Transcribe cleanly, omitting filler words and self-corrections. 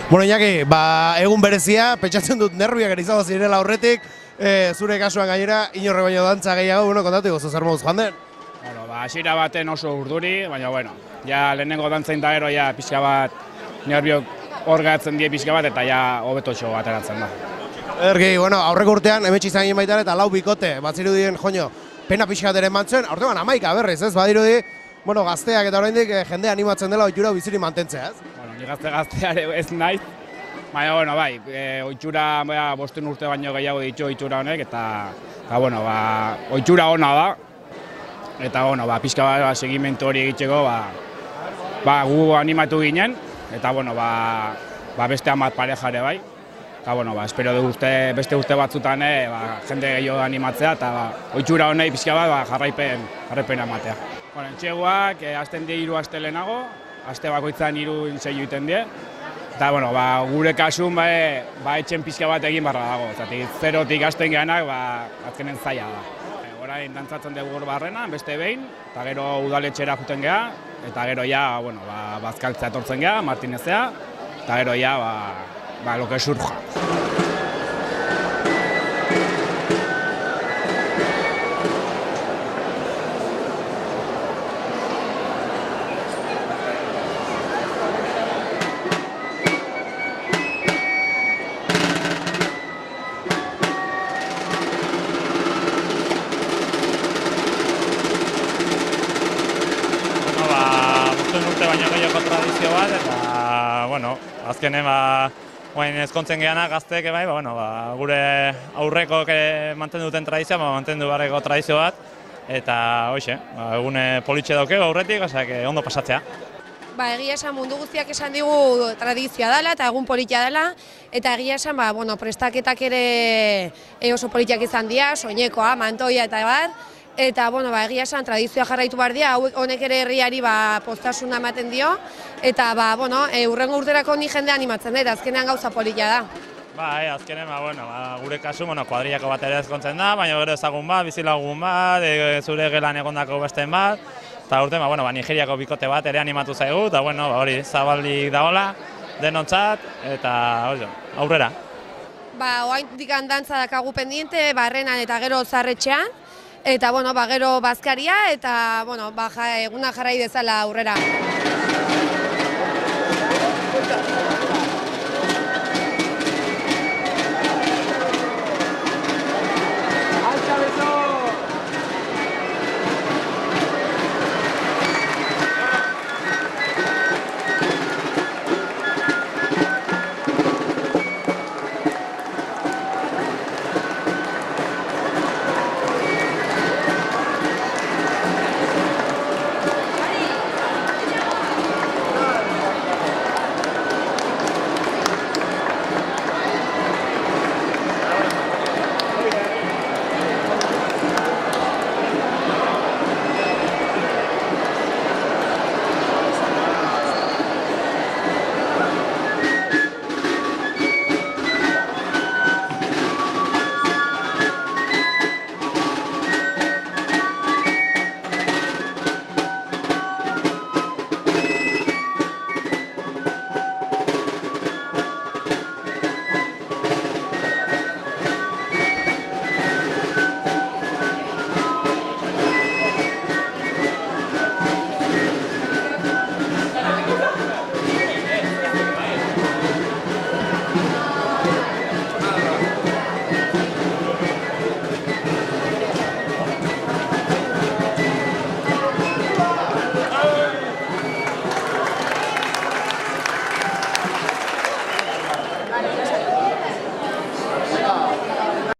Bueno, Iñaki, egun berezia, pentsatzen dut nerviak ere izango zirela aurretik, zure kasuan gainera, inorre baino dantza gehiago, modatu gozu zer moduz joan den? Bueno, hasiera baten oso urduri, baina bueno, ja lehenengo dantzain da gero ja pixka bat nerviok hor gatzen die pixka bat eta ja hobetotxo ateratzen da. Ergi, bueno, aurreko urtean, emetxe izan egin baitan eta 4 bikote, batzirudien, joño, pena pixka ere mantzen, aurtean 11 berriz, ez, badirudi, bueno, gazteak eta oraindik jende animatzen dela ohitura biziri mantentzea, ez? Bueno, ni gazteare ez naiz, baina, bueno, bai, ohitura 5 urte baino gehiago ditu ohitura honek, eta bueno, ohitura ona da, eta, bueno, pixka bat segimentu hori egiteko, gu animatu ginen, eta, bueno, beste 10 parejare bai, eta, bueno, espero dugu beste urte batzutan jende gehiago animatzea, eta ohitura honei pixka bat jarraipena ematea. Bueno, entxeguak, azten die 3 aste lehenago, aste bakoitzan 3 inseiu egiten die, eta, bueno, gure kasun, etxen pixka bat egin barra dago, zerotik hasten geanak, azkenen zaila da. Orain dantzatzen dugu hor barrenan, beste behin, eta gero udaletxera juten geha, eta gero ja, bueno, bazkaltzea etortzen geha, Martinezea, eta gero ja, lo que surja. Urte baino gehiago tradizio bat, eta, bueno, azkenen, ezkontzen geana gazteek, gure aurrekok mantendu duten tradizioa, mantendu barreko tradizio bat, eta, hoxe, egune politxe daukego aurretik, ondo pasatzea. Egia esan mundu guztiak esan digu tradizioa dela eta egun politia dela, eta egia esan, prestaketak ere oso politiak izan dira, soinekoa, mantoia eta bar, eta, egia esan, tradizioa jarraitu behar dira, honek ere herriari postasuna ematen dio, eta, urrengo urterako ni jende animatzen da, eta azkenean gauza politia da. Azkenean, gure kasu, kuadrillako bat ere ezkontzen da, baina gero ezagun bat, bizilagun bat, zure gelan egondako besten bat, eta urte, Nigeriako bikote bat ere animatu zaigu, eta, hori, zabaldik dagoela, denontzat, eta, aurrera. Oaindik dantza dakagu pendiente, barrenan eta gero zarretxean, eta, gero bazkaria, eta, eguna jarrai dezala aurrera.